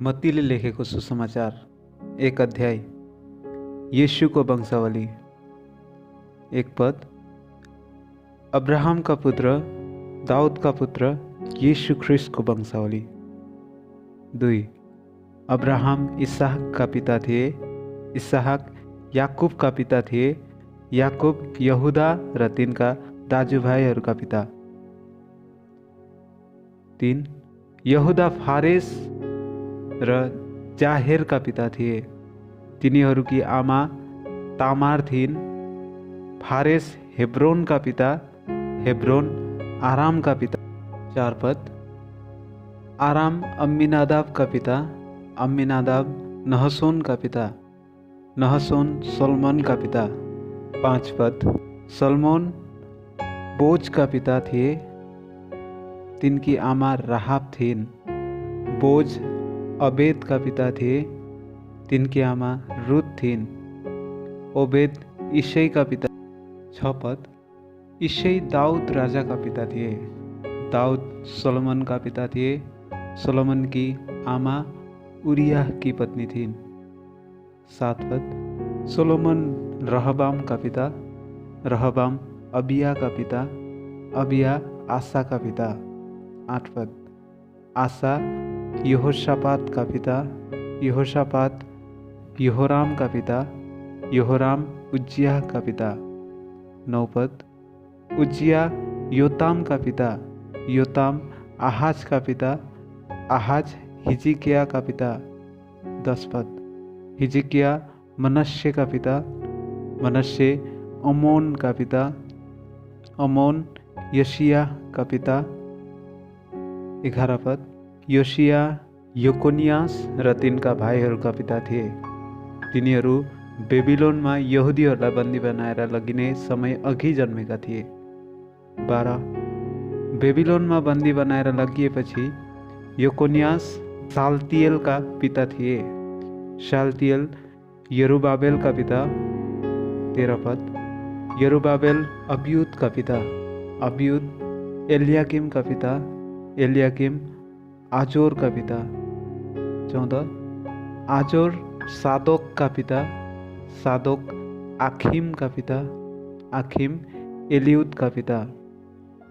मत्तीले लेखेको सुसमाचार 1 अध्याय। येशूको वंशावली। 1 पद। अब्राहमका पुत्र दाउदका पुत्र येशू ख्रिस्टको वंशावली। 2। अब्राहम इसहाकका पिता थिए, इसहाक याकुबका पिता थिए, याकुब यहुदा र तिनका दाजुभाइहरूका पिता। 3। यहुदा फारेस र जाहेरका पिता थिए, तिनीहरूकी आमा तामार थिइन्। फारेस हेब्रोनका पिता, हेब्रोन आरामका पिता। 4 पद। आराम अम्मीनादाबका पिता, अम्मीनादाब नहसोनका पिता, नहसोन सल्मोनका पिता। 5 पद। सल्मोन बोजका पिता थिए, तिनकी आमा राहाब थिइन्। बोज ओबेदका पिता थिए, तिनकी आमा रुथ थिइन्। ओबेद इशैका पिता। 6 पद। इशै दाउद राजाका पिता थिए, दाउद सोलोमनका पिता थिए, सोलोमनकी आमा उरियाहकी पत्नी थिइन्। 7 पद। सोलोमन रहबामका पिता, रहबाम अबियाका पिता, अबिया आसाका पिता। 8 पद। आसा यहोशापातका पिता, यहोशापात यहोरामका पिता, यहोराम उज्जियाहका पिता। 9 पद। उज्जिया योतामका पिता, योताम आहाजका पिता, आहाज हिजकियाका पिता। 10 पद। हिजकिया मनश्शेका पिता, मनश्शे अमोनका पिता, अमोन योशियाका पिता। 11 पद। योशिया यकोनियास र तिनका भाइहरूका पिता थिए, तिनीहरू बेबिलोनमा यहुदीहरूलाई बन्दी बनाएर लगिने समय अघि जन्मेका थिए। 12। बेबिलोनमा बन्दी बनाएर लगिएपछि यकोनियास साल्तियलका पिता थिए, साल्तियल यरुबाबेलका पिता। 13 पद। यरुबाबेल अबियुदका पिता, अबियुद एलियाकिमका पिता, एलियाकिम आजोरका पिता। 14। आजोर सादोकका पिता, सादोक आखिमका पिता, आखिम एलियुदका पिता।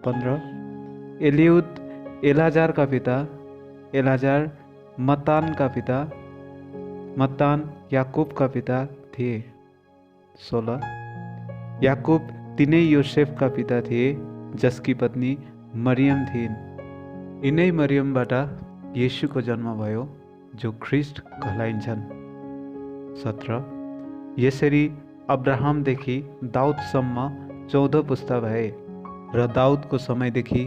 15। एलियुद एलाजारका पिता, एलाजार मत्तानका पिता, मत्तान याकुबका पिता थिए। 16। याकुब तिनै योसेफका पिता थिए, जसकी पत्नी मरियम थिइन्। यिनै मरियमबाट येशूको जन्म भयो, जो ख्रिस्ट कहलाइन्छन्। 17। यसरी अब्राहमदेखि दाउदसम्म 14 पुस्ता भए, र दाउदको समयदेखि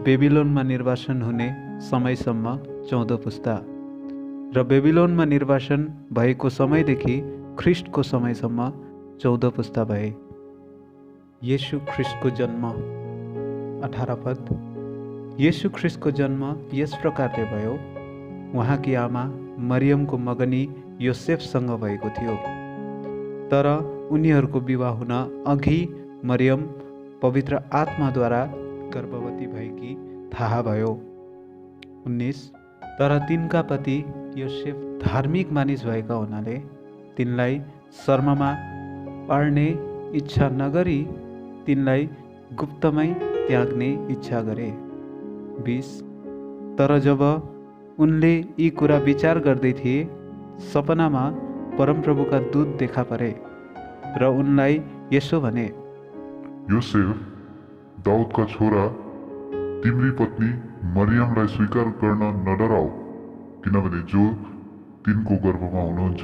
बेबिलोनमा निर्वासन हुने समयसम्म 14 पुस्ता, र बेबिलोनमा निर्वासन भएको समयदेखि ख्रिस्टको समयसम्म 14 पुस्ता भए। येशू ख्रिस्टको जन्म। 18 पद। येशू ख्रिस्टको जन्म यस प्रकारले भयो। उहाँकी आमा मरियमको मगनी योसेफसँग भएको थियो, तर उनीहरूको विवाह हुन अघि मरियम पवित्र आत्माद्वारा गर्भवती भएकी थाहा भयो। 19। तर तिनका पति योसेफ धार्मिक मानिस भएका हुनाले तिनलाई शर्ममा पार्ने इच्छा नगरी तिनलाई गुप्तमै त्याग्ने इच्छा गरे। 20। तर जब उनले यी कुरा विचार गर्दै थिए, सपनामा परमप्रभुका दूत देखा परे र उनलाई यसो भने, योसेफ, दाउदका छोरा, तिम्री पत्नी मरियमलाई स्वीकार गर्न नडराऊ, किनभने जो तिनको गर्भमा हुनुहुन्छ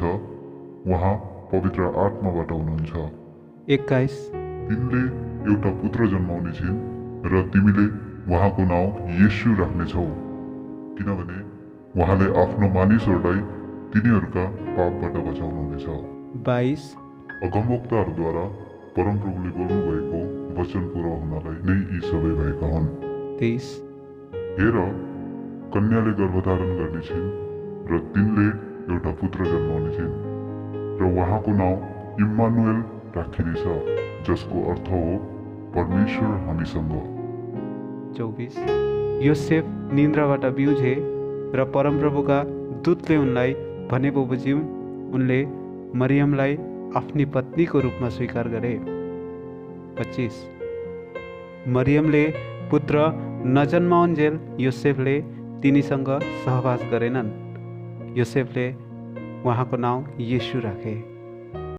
उहाँ पवित्र आत्माबाट हुनुहुन्छ। 21। तिनले एउटा पुत्र जन्माउने छिन् र तिमीले उहाँको नाउँ येशू राख्नेछौ, किनभने उहाँले आफ्नो मानिसहरूलाई तिनीहरूका पापबाट बचाउनुहुनेछ। 22। अगमवक्ताहरूद्वारा परमप्रभुले बोल्नुभएको वचन पुरा हुनलाई नै यी सबै भएका हुन्। 23। हेर, कन्याले गर्भधारण गर्ने छिन् र तिनले एउटा पुत्र जन्माउने छिन् र उहाँको नाउँ इम्मानुएल राखिनेछ, जसको अर्थ हो परमेश्वर हामीसँग। 24। योसेफ निन्द्राबाट बिउझे र परमप्रभुका दूतले उनलाई भने बमोजिम उनले मरियमलाई आफ्नी पत्नीको रूपमा स्वीकार गरे। 25 मरियमले पुत्र नजन्माउन्जेल योसेफले तिनीसँग सहवास गरेनन्। योसेफले उहाँको नाउँ येशू राखे।